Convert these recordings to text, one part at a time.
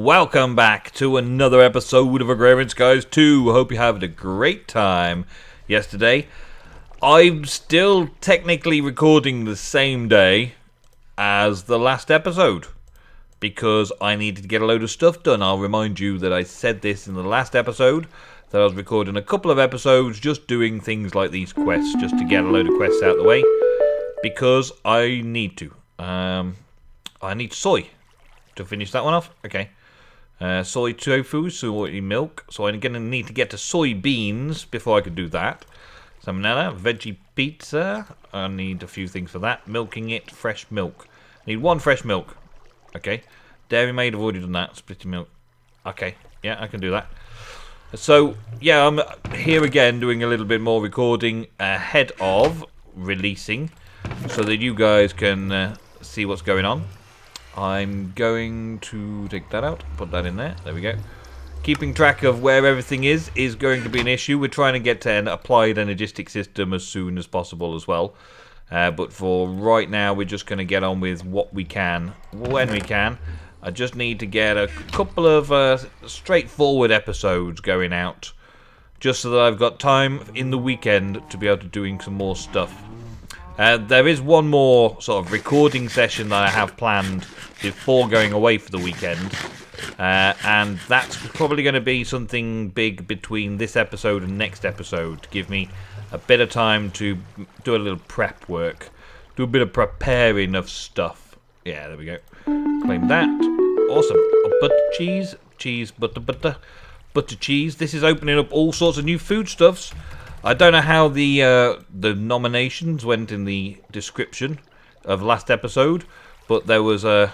welcome back to another episode of Agrarian Skies 2. Hope you're having a great time yesterday. I'm still technically recording the same day as the last episode because I needed to get a load of stuff done. I'll remind you that I said this in the last episode, that I was recording a couple of episodes just doing things like these quests, just to get a load of quests out of the way, because I need to. I need soy to finish that one off. Okay. Soy tofu, soy milk. So I'm going to need to get to soybeans before I can do that. Salmonella, veggie pizza. I need a few things for that. Milking it, fresh milk. Need one fresh milk. Okay. Dairy maid, I've already done that. Splitting milk. Okay. Yeah, I can do that. So, yeah, I'm here again doing a little bit more recording ahead of releasing, so that you guys can see what's going on. I'm going to take that out, put that in there. There we go. Keeping track of where everything is going to be an issue. We're trying to get to an applied Energistics system as soon as possible as well. But for right now, we're just going to get on with what we can, when we can. I just need to get a couple of straightforward episodes going out, just so that I've got time in the weekend to be able to doing some more stuff. There is one more sort of recording session that I have planned before going away for the weekend, and that's probably going to be something big between this episode and next episode, to give me a bit of time to do a little prep work, do a bit of preparing of stuff. Yeah, there we go. Claim that. Awesome. Butter cheese, butter cheese. This is opening up all sorts of new foodstuffs. I don't know how the nominations went in the description of last episode, but there was a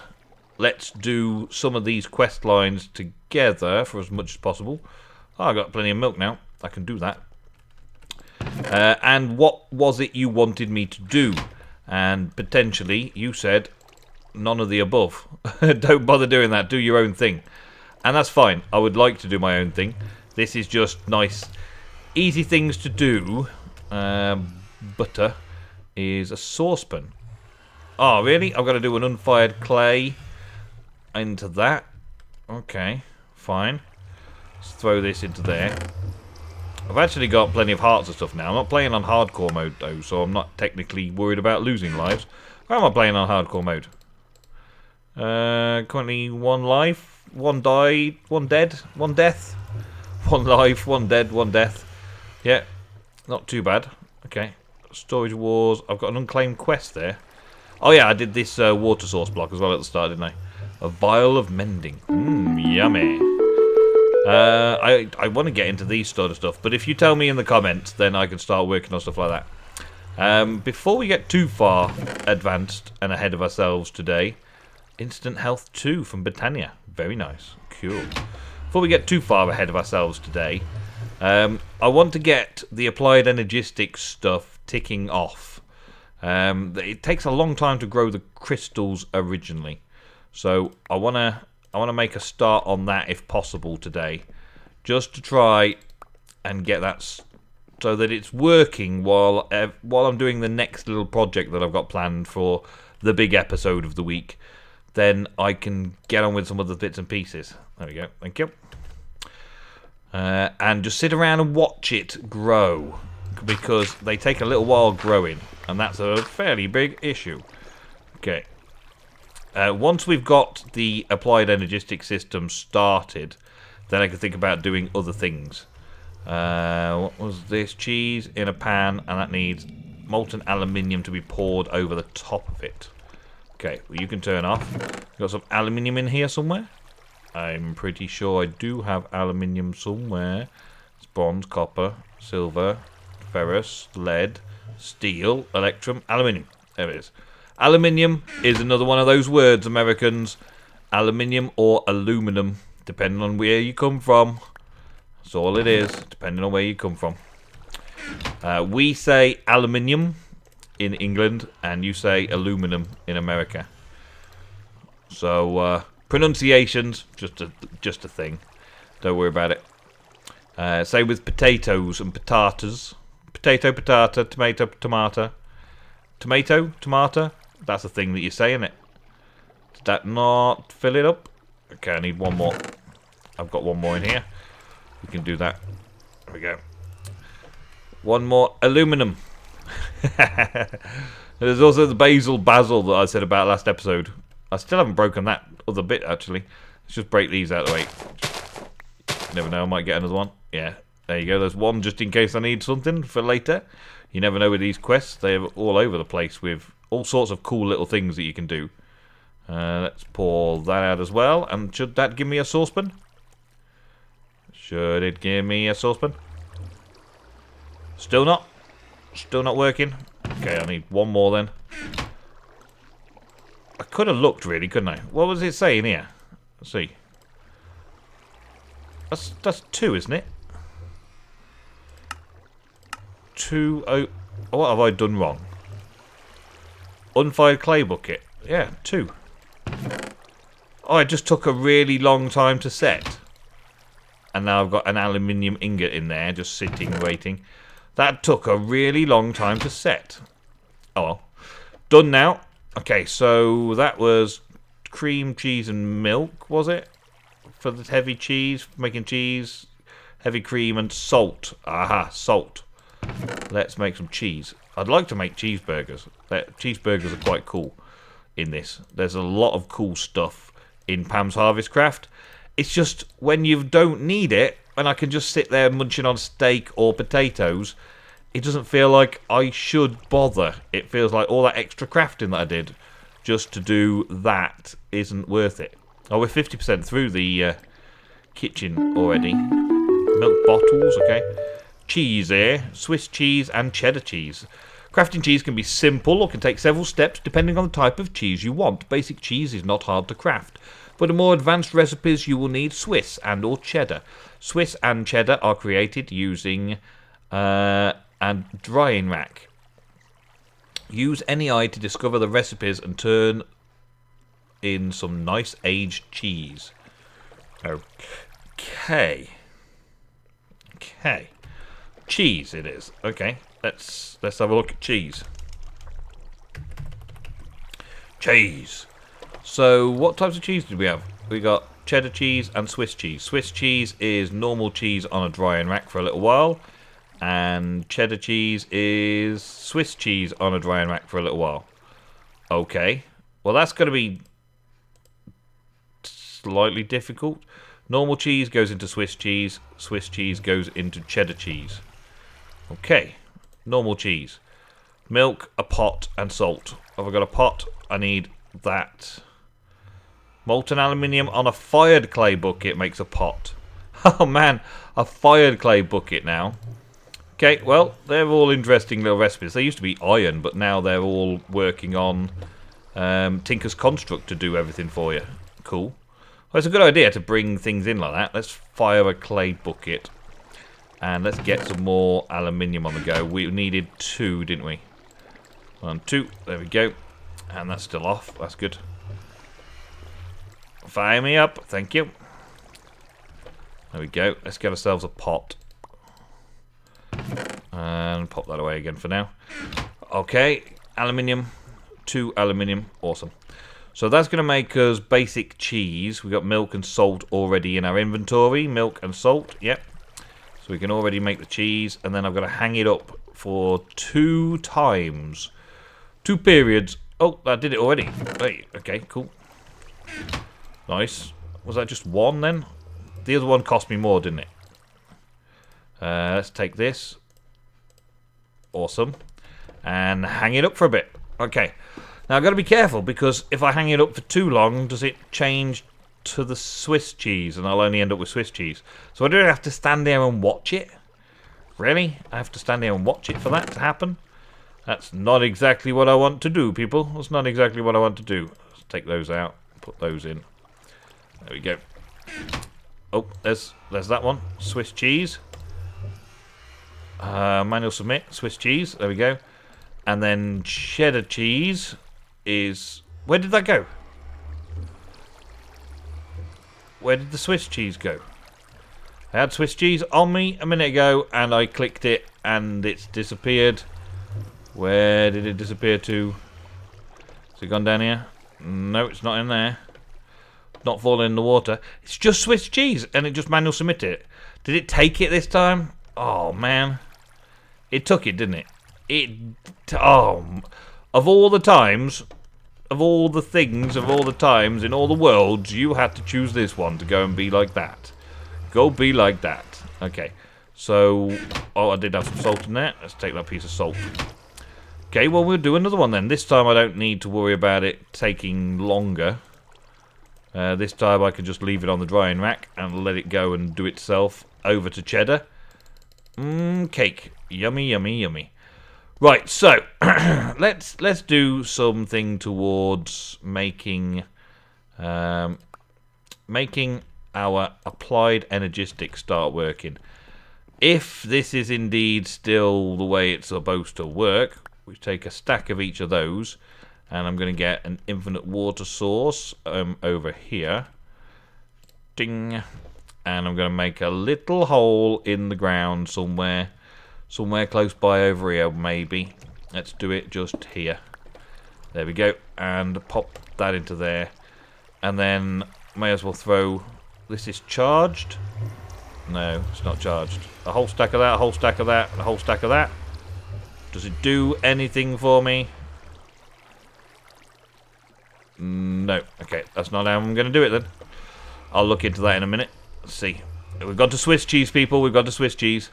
let's do some of these quest lines together for as much as possible. Oh, I got plenty of milk now. I can do that. And what was it you wanted me to do? And potentially you said none of the above. Don't bother doing that. Do your own thing. And that's fine. I would like to do my own thing. This is just nice, easy things to do. Butter is a saucepan. Oh, really? I've got to do an unfired clay into that. Okay, fine. Let's throw this into there. I've actually got plenty of hearts and stuff now. I'm not playing on hardcore mode, though, so I'm not technically worried about losing lives. How am I playing on hardcore mode? Currently one life, one died, one dead, one death. One life, one dead, one death. Yeah, not too bad. Okay, storage wars. I've got an unclaimed quest there. Oh yeah, I did this water source block as well at the start, didn't I? A vial of mending. Yummy. I want to get into these sort of stuff, but if you tell me in the comments, then I can start working on stuff like that. Before we get too far advanced and ahead of ourselves today, Instant Health 2 from Britannia. Very nice. Cool. Before we get too far ahead of ourselves today, I want to get the applied Energistics stuff ticking off. It takes a long time to grow the crystals originally, so I want to make a start on that if possible today, just to try and get that so that it's working while I'm doing the next little project that I've got planned for the big episode of the week. Then I can get on with some other bits and pieces. There we go. Thank you. And just sit around and watch it grow, because they take a little while growing, and that's a fairly big issue. Okay. Once we've got the applied Energistics system started, then I can think about doing other things. What was this? Cheese in a pan, and that needs molten aluminium to be poured over the top of it. Okay, well, you can turn off. Got some aluminium in here somewhere? I'm pretty sure I do have aluminium somewhere. It's bronze, copper, silver, ferrous, lead, steel, electrum, aluminium. There it is. Aluminium is another one of those words, Americans. Aluminium or aluminum, depending on where you come from. That's all it is, depending on where you come from. We say aluminium in England, and you say aluminum in America. So pronunciations, just a thing. Don't worry about it. Same with potatoes and potatoes. Potato, patata, tomato, tomato. Tomato, tomato. That's a thing that you say, isn't it? Did that not fill it up? Okay, I need one more. I've got one more in here. We can do that. There we go. One more aluminum. There's also the basil that I said about last episode. I still haven't broken that other bit, actually. Let's just break these out of the way. You never know, I might get another one. Yeah, there you go. There's one just in case I need something for later. You never know with these quests. They're all over the place with all sorts of cool little things that you can do. Let's pour that out as well. And should that give me a saucepan? Should it give me a saucepan? Still not? Still not working? Okay, I need one more then. I could have looked really, couldn't I? What was it saying here? Let's see. That's 2, isn't it? 2 oh. What have I done wrong? Unfired clay bucket. Yeah, 2. Oh, it just took a really long time to set. And now I've got an aluminium ingot in there, just sitting, waiting. That took a really long time to set. Oh well. Done now. Okay, so that was cream, cheese, and milk, was it? For the heavy cheese, making cheese, heavy cream, and salt. Aha, salt. Let's make some cheese. I'd like to make cheeseburgers. Cheeseburgers are quite cool in this. There's a lot of cool stuff in Pam's Harvest Craft. It's just when you don't need it, and I can just sit there munching on steak or potatoes, it doesn't feel like I should bother. It feels like all that extra crafting that I did just to do that isn't worth it. Oh, we're 50% through the kitchen already. Milk bottles, okay. Cheese here. Swiss cheese and cheddar cheese. Crafting cheese can be simple or can take several steps depending on the type of cheese you want. Basic cheese is not hard to craft. For the more advanced recipes, you will need Swiss and or cheddar. Swiss and cheddar are created using a drying rack. Use any eye to discover the recipes and turn in some nice aged cheese. Okay. Okay. Cheese it is. Okay. Let's have a look at cheese. Cheese. So, what types of cheese did we have? We got cheddar cheese and Swiss cheese. Swiss cheese is normal cheese on a drying rack for a little while. And cheddar cheese is Swiss cheese on a drying rack for a little while. Okay. Well, that's going to be slightly difficult. Normal cheese goes into Swiss cheese. Swiss cheese goes into cheddar cheese. Okay. Normal cheese. Milk, a pot, and salt. Have I got a pot? I need that. Molten aluminium on a fired clay bucket makes a pot. Oh man, a fired clay bucket now. Okay, well, they're all interesting little recipes. They used to be iron, but now they're all working on Tinker's Construct to do everything for you. Cool. Well, it's a good idea to bring things in like that. Let's fire a clay bucket. And let's get some more aluminium on the go. We needed 2, didn't we? 1, 2. There we go. And that's still off. That's good. Fire me up. Thank you. There we go. Let's get ourselves a pot. And pop that away again for now. Okay. Aluminium. 2 aluminium. Awesome. So that's going to make us basic cheese. We've got milk and salt already in our inventory. Milk and salt. Yep. So we can already make the cheese. And then I've got to hang it up for 2 times. 2 periods. Oh, that did it already. Wait, okay, cool. Nice. Was that just 1 then? The other one cost me more, didn't it? Let's take this. Awesome. And hang it up for a bit. Okay. Now I've got to be careful because if I hang it up for too long, does it change to the Swiss cheese? And I'll only end up with Swiss cheese. So I do have to stand there and watch it? Really? I have to stand there and watch it for that to happen? That's not exactly what I want to do, people. That's not exactly what I want to do. Let's take those out. Put those in. There we go. Oh, there's that one. Swiss cheese. Manual submit. Swiss cheese. There we go. And then cheddar cheese is... Where did that go? Where did the Swiss cheese go? I had Swiss cheese on me a minute ago, and I clicked it, and it's disappeared. Where did it disappear to? Has it gone down here? No, it's not in there. not falling in the water. It's just Swiss cheese, and it just manual submit it. Did it take it this time? Oh, man. It took it, didn't it? Of all the times, of all the things, of all the times, in all the worlds, you had to choose this one to go and be like that. Go be like that. Okay, so, I did have some salt in there. Let's take that piece of salt. Okay, well, we'll do another one then. This time I don't need to worry about it taking longer. This time I can just leave it on the drying rack and let it go and do itself. Over to cheddar. Cake. Yummy, yummy, yummy. Right, so let's do something towards making making our applied energistics start working. If this is indeed still the way it's supposed to work, we take a stack of each of those, and I'm going to get an infinite water source over here. Ding. And I'm going to make a little hole in the ground somewhere close by over here, maybe. Let's do it just here. There we go. And pop that into there. And then may as well throw... This is charged? No, it's not charged. A whole stack of that, a whole stack of that, a whole stack of that. Does it do anything for me? No. Okay, that's not how I'm going to do it then. I'll look into that in a minute. Let's see. We've got to Swiss cheese, people. We've got to Swiss cheese.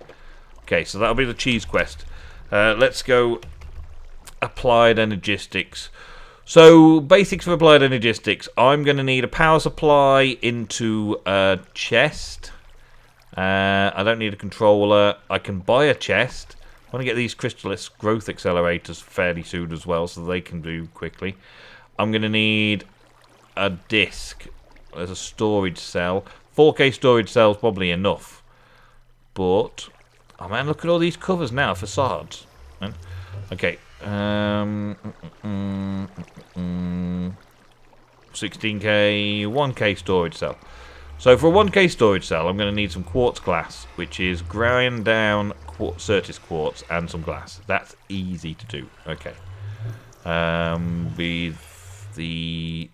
Okay, so that'll be the cheese quest. Let's go applied energistics. So, basics for applied energistics. I'm going to need a power supply into a chest. I don't need a controller. I can buy a chest. I want to get these crystallis growth accelerators fairly soon as well, so they can do quickly. I'm going to need a disk. There's a storage cell. 4K storage cell is probably enough. But, oh man, look at all these covers now, facades. Man. Okay. 16K, 1K storage cell. So for a 1K storage cell, I'm going to need some quartz glass, which is ground down Certis quartz and some glass. That's easy to do. Okay. With the...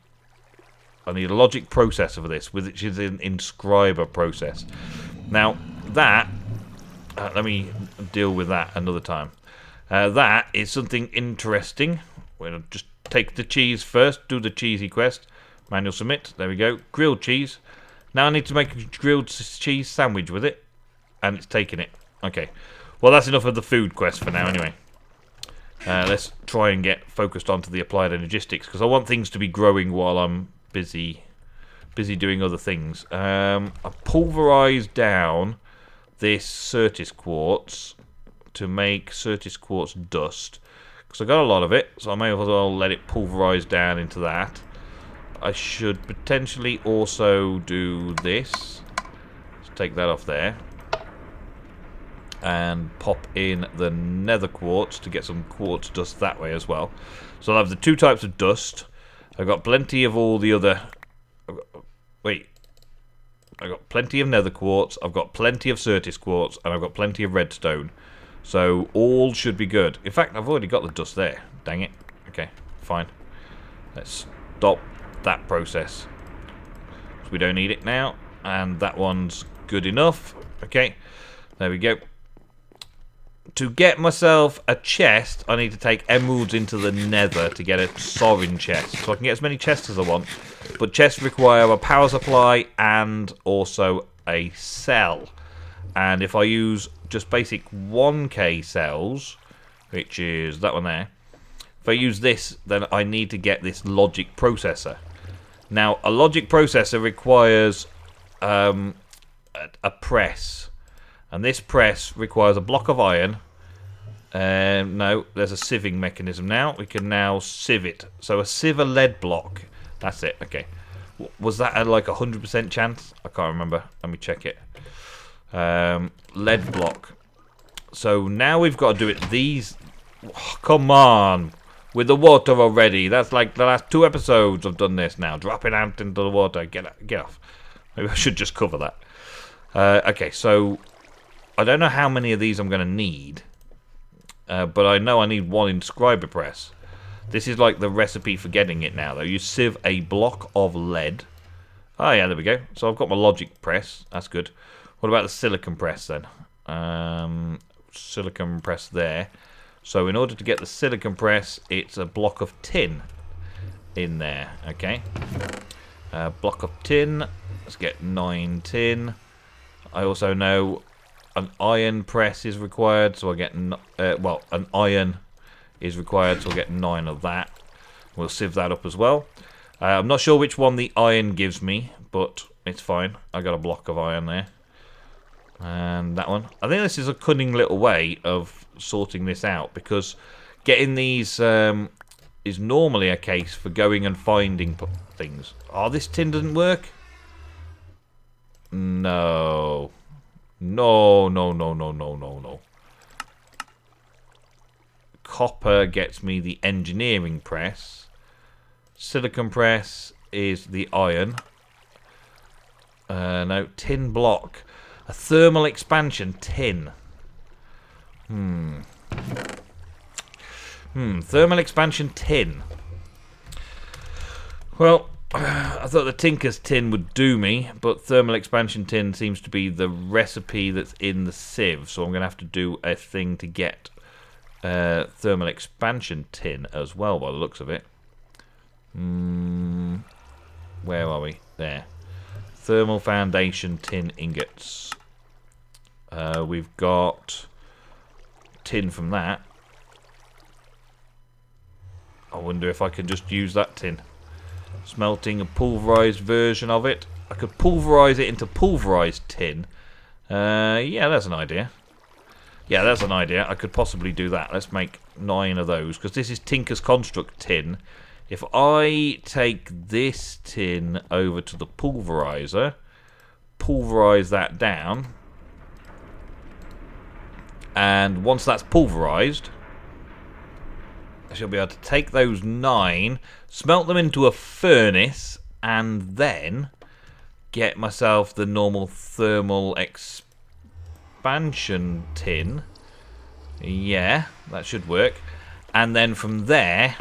I need a logic processor for this, which is an Inscriber process. Now, that... let me deal with that another time. That is something interesting. We'll just take the cheese first, do the cheesy quest. Manual submit. There we go. Grilled cheese. Now I need to make a grilled cheese sandwich with it. And it's taking it. Okay. Well, that's enough of the food quest for now anyway. Let's try and get focused onto the applied energistics, because I want things to be growing while I'm busy doing other things. I pulverized down this Certis quartz to make Certis quartz dust, because I got a lot of it, so I may as well let it pulverize down into that. I should potentially also do this. Let's take that off there and pop in the nether quartz to get some quartz dust that way as well. So I'll have the two types of dust. I've got plenty of all the other... I've got plenty of nether quartz, I've got plenty of Certis quartz, and I've got plenty of redstone. So all should be good. In fact, I've already got the dust there. Dang it. Okay, fine. Let's stop that process. So we don't need it now. And that one's good enough. Okay, there we go. To get myself a chest, I need to take emeralds into the nether to get a sovereign chest. So I can get as many chests as I want. But chests require a power supply and also a cell. And if I use just basic 1K cells, which is that one there, if I use this, then I need to get this logic processor. Now, a logic processor requires a press. And this press requires a block of iron. No, there's a sieving mechanism now. We can now sieve it. So a sieve a lead block. That's it. Okay. Was that at like 100% chance? I can't remember. Let me check it. Lead block. So now we've got to do it. These... Oh, come on. With the water already. That's like the last 2 episodes I've done this now. Dropping out into the water. Get off. Maybe I should just cover that. Okay, so... I don't know how many of these I'm going to need. But I know I need 1 Inscriber press. This is like the recipe for getting it now, though. You sieve a block of lead. Oh yeah, there we go. So I've got my logic press. That's good. What about the silicon press then? Silicon press there. So in order to get the silicon press, it's a block of tin in there. Okay. Block of tin. Let's get 9 tin. I also know an iron press is required, so I get well, an iron is required, so I'll get 9 of that. We'll sieve that up as well. I'm not sure which one the iron gives me, but it's fine. I got a block of iron there. And that one. I think this is a cunning little way of sorting this out, because getting these is normally a case for going and finding things. Oh, this tin doesn't work? No. No, no, no, no, no, no, no. Copper gets me the engineering press. Silicon press is the iron. No, tin block. A thermal expansion tin. Thermal expansion tin. Well, I thought the Tinker's tin would do me, but thermal expansion tin seems to be the recipe that's in the sieve, so I'm going to have to do a thing to get thermal expansion tin as well, by the looks of it. Where are we? There. Thermal foundation tin ingots. We've got tin from that. I wonder if I can just use that tin. Smelting a pulverized version of it. I could pulverize it into pulverized tin. Yeah, that's an idea. Yeah, that's an idea. I could possibly do that. Let's make 9 of those, because this is Tinker's Construct tin. If I take this tin over to the pulverizer, pulverize that down, and once that's pulverized, I shall be able to take those 9, smelt them into a furnace, and then get myself the normal thermal expansion tin. Yeah, that should work. And then from there,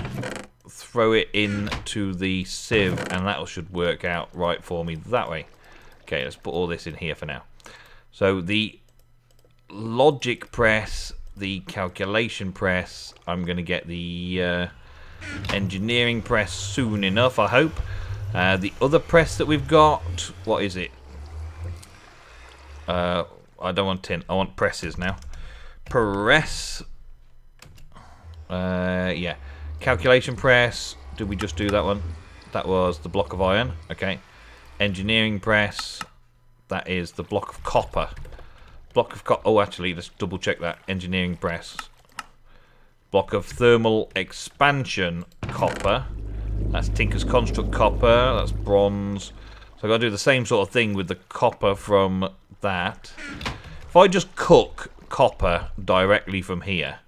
throw it into the sieve, and that should work out right for me that way. Okay, let's put all this in here for now. So the logic press, the calculation press, I'm going to get the engineering press soon enough, I hope. The other press that we've got, what is it? I don't want tin, I want presses now. Press. Yeah. Calculation press. Did we just do that one? That was the block of iron. Okay. Engineering press. That is the block of copper. Block of copper. Oh, actually, let's double check that. Engineering press. Block of thermal expansion copper. That's Tinker's Construct copper. That's bronze. So I've got to do the same sort of thing with the copper from that. If I just cook copper directly from here.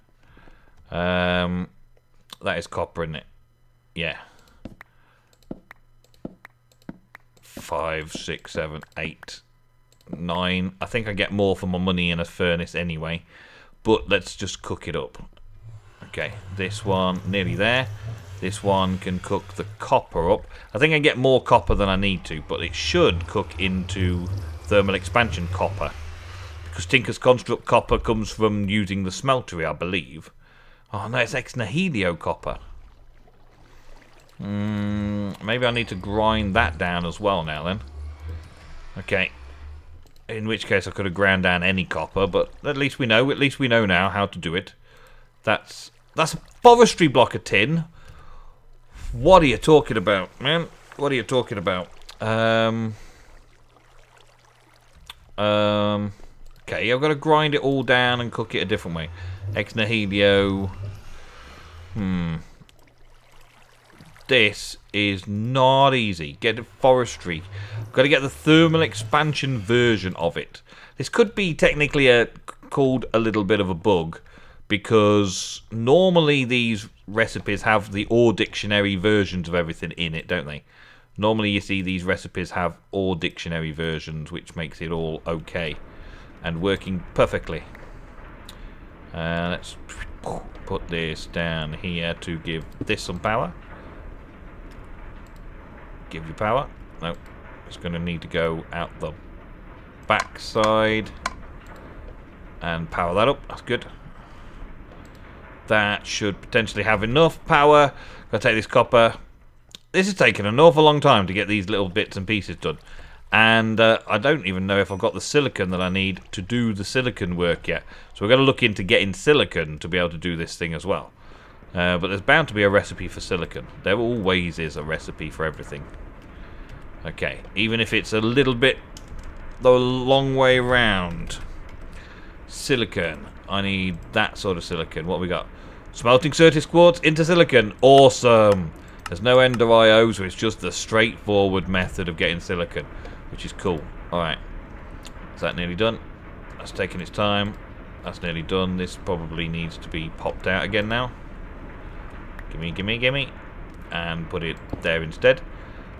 That is copper, isn't it? Yeah. 5, 6, 7, 8, 9. I think I get more for my money in a furnace anyway. But let's just cook it up. Okay, this one nearly there. This one can cook the copper up. I think I get more copper than I need to, but it should cook into thermal expansion copper. Because Tinker's Construct copper comes from using the smeltery, I believe. Oh no, it's ex nihilo copper. Maybe I need to grind that down as well now then. Okay. In which case I could have ground down any copper, but at least we know. At least we know now how to do it. That's a forestry block of tin. What are you talking about, man? What are you talking about? Okay, I've got to grind it all down and cook it a different way. Ex nihilo. This is not easy. Get forestry. I've got to get the thermal expansion version of it. This could be technically called a little bit of a bug, because normally these recipes have the Ore Dictionary versions of everything in it, don't they? Normally you see these recipes have Ore Dictionary versions, which makes it all okay and working perfectly. Let's put this down here to give this some power. Give you power. No. It's going to need to go out the back side and power that up. That's good. That should potentially have enough power. Gotta take this copper. This has taken an awful long time to get these little bits and pieces done. And I don't even know if I've got the silicon that I need to do the silicon work yet. So we're going to look into getting silicon to be able to do this thing as well. But there's bound to be a recipe for silicon. There always is a recipe for everything. Okay, even if it's a little bit the long way round. Silicon. I need that sort of silicon. What have we got? Smelting Certis quartz into silicon. Awesome. There's no ender IO, so it's just the straightforward method of getting silicon, which is cool. Alright. Is that nearly done? That's taking its time. That's nearly done. This probably needs to be popped out again now. Gimme, gimme, gimme. And put it there instead.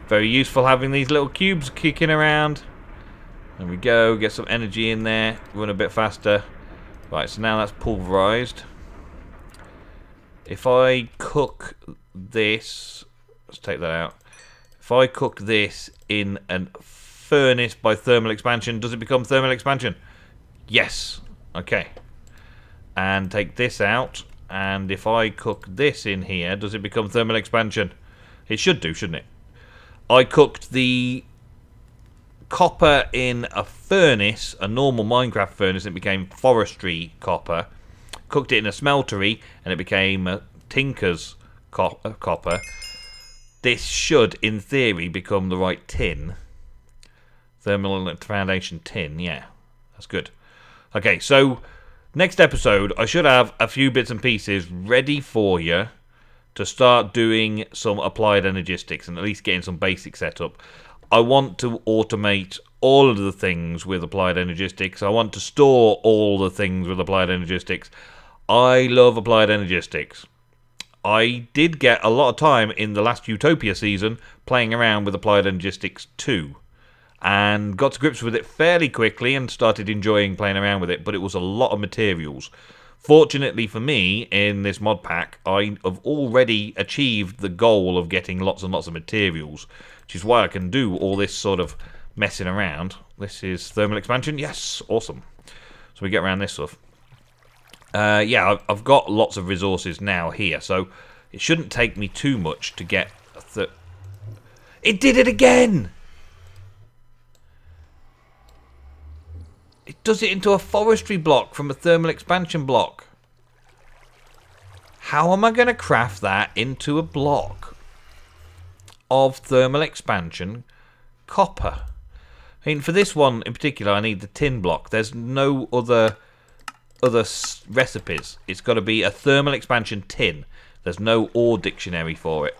Very useful having these little cubes kicking around. There we go. Get some energy in there. Run a bit faster. Right, so now that's pulverized. If I cook this, let's take that out. If I cook this in a furnace by thermal expansion, does it become thermal expansion? Yes. Okay. And take this out, and if I cook this in here, does it become thermal expansion? It should do, shouldn't it? I cooked the copper in a furnace, a normal Minecraft furnace, and it became forestry copper. Cooked it in a smeltery, and it became a tinker's copper. This should, in theory, become the right tin. Thermal foundation tin, yeah. That's good. Okay, so next episode, I should have a few bits and pieces ready for you to start doing some applied energistics and at least getting some basic setup. I want to automate all of the things with applied energistics. I want to store all the things with applied energistics. I love applied energistics. I did get a lot of time in the last Utopia season playing around with applied energistics 2 and got to grips with it fairly quickly and started enjoying playing around with it, but it was a lot of materials. Fortunately for me, in this mod pack, I have already achieved the goal of getting lots and lots of materials, which is why I can do all this sort of messing around. This is thermal expansion. Yes, awesome. So we get around this stuff. Yeah, I've got lots of resources now here, so it shouldn't take me too much to get It did it again! It does it into a forestry block from a thermal expansion block. How am I going to craft that into a block of thermal expansion copper? I mean, for this one in particular, I need the tin block. There's no other recipes. It's got to be a thermal expansion tin. There's no ore dictionary for it.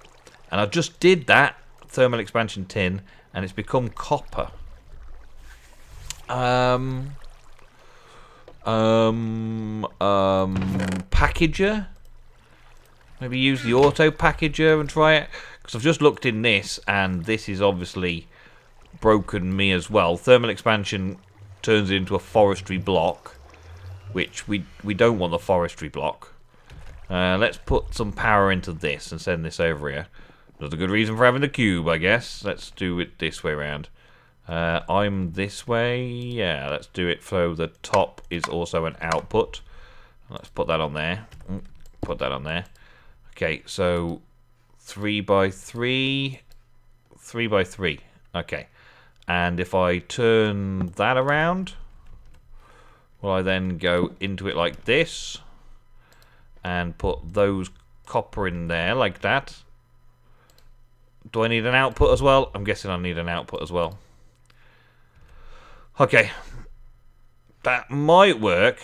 And I just did that thermal expansion tin, and it's become copper. Packager? Maybe use the auto packager and try it, because I've just looked in this, and this is obviously broken me as well. Thermal expansion turns it into a forestry block, which we don't want the forestry block. Let's put some power into this and send this over here. That's a good reason for having the cube, I guess. Let's do it this way around. I'm this way. Yeah, let's do it so the top is also an output. Let's put that on there. Put that on there. Okay, so 3 by 3, 3 by 3. Okay, and if I turn that around, will I then go into it like this and put those copper in there like that? Do I need an output as well? I'm guessing I need an output as well. Okay, that might work.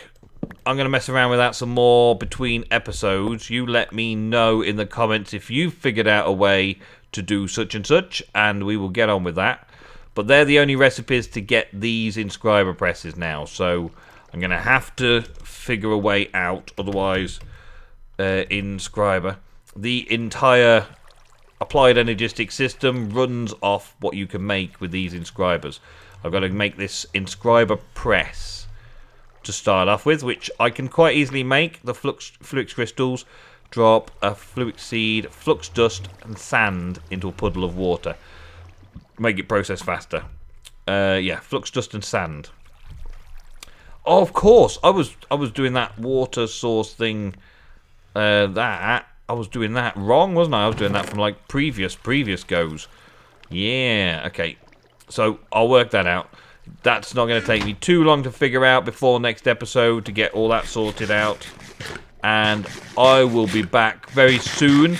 I'm going to mess around with that some more between episodes. You let me know in the comments if you've figured out a way to do such and such, and we will get on with that. But they're the only recipes to get these Inscriber presses now, so I'm going to have to figure a way out, otherwise Inscriber. The entire applied energistic system runs off what you can make with these Inscribers. I've got to make this Inscriber press to start off with, which I can quite easily make. The flux crystals drop a fluix seed, flux dust and sand into a puddle of water. make it process faster. Yeah, flux dust and sand. Oh, of course, I was doing that water source thing. I was doing that wrong, wasn't I? I was doing that from like previous goes. Yeah, okay. So I'll work that out. That's not going to take me too long to figure out before next episode to get all that sorted out. And I will be back very soon.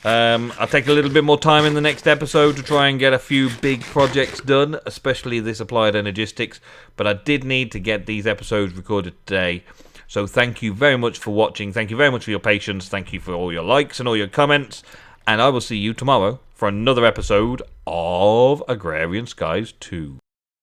I'll take a little bit more time in the next episode to try and get a few big projects done, especially this Applied Energistics. But I did need to get these episodes recorded today. So thank you very much for watching. Thank you very much for your patience. Thank you for all your likes and all your comments. And I will see you tomorrow for another episode of Agrarian Skies 2.